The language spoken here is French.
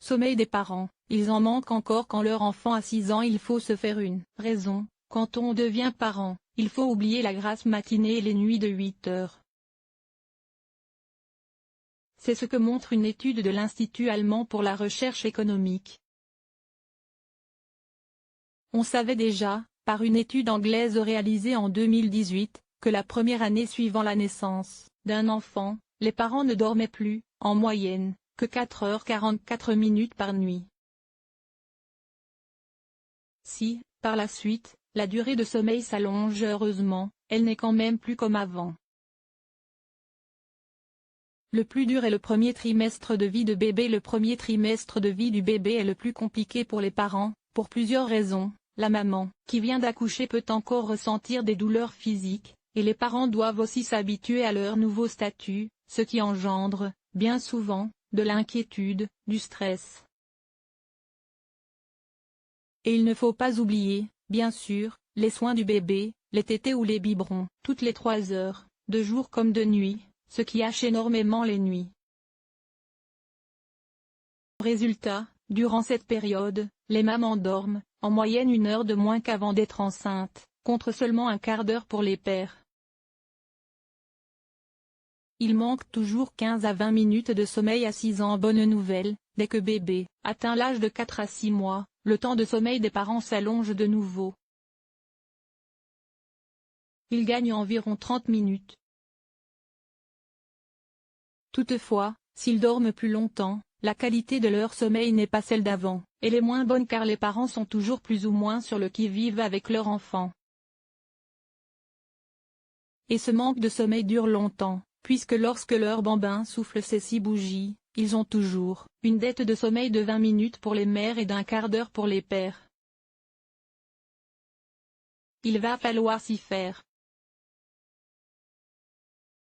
Sommeil des parents, ils en manquent encore quand leur enfant a 6 ans. Il faut se faire une raison, quand on devient parent, il faut oublier la grasse matinée et les nuits de 8 heures. C'est ce que montre une étude de l'Institut allemand pour la recherche économique. On savait déjà, par une étude anglaise réalisée en 2018, que la première année suivant la naissance d'un enfant, les parents ne dormaient plus, en moyenne, que 4h44 par nuit. Si, par la suite, la durée de sommeil s'allonge heureusement, elle n'est quand même plus comme avant. Le plus dur est le premier trimestre de vie de bébé. Le premier trimestre de vie du bébé est le plus compliqué pour les parents, pour plusieurs raisons. La maman, qui vient d'accoucher, peut encore ressentir des douleurs physiques, et les parents doivent aussi s'habituer à leur nouveau statut, ce qui engendre, bien souvent, de l'inquiétude, du stress. Et il ne faut pas oublier, bien sûr, les soins du bébé, les tétés ou les biberons, toutes les 3 heures, de jour comme de nuit, ce qui hache énormément les nuits. Résultat, durant cette période, les mamans dorment, en moyenne 1 heure de moins qu'avant d'être enceintes, contre seulement un quart d'heure pour les pères. Il manque toujours 15 à 20 minutes de sommeil à 6 ans. Bonne nouvelle, dès que bébé atteint l'âge de 4 à 6 mois, le temps de sommeil des parents s'allonge de nouveau. Il gagne environ 30 minutes. Toutefois, s'ils dorment plus longtemps, la qualité de leur sommeil n'est pas celle d'avant, elle est moins bonne car les parents sont toujours plus ou moins sur le qui-vive avec leur enfant. Et ce manque de sommeil dure longtemps, puisque lorsque leur bambin souffle ses 6 bougies, ils ont toujours une dette de sommeil de 20 minutes pour les mères et d'un quart d'heure pour les pères. Il va falloir s'y faire.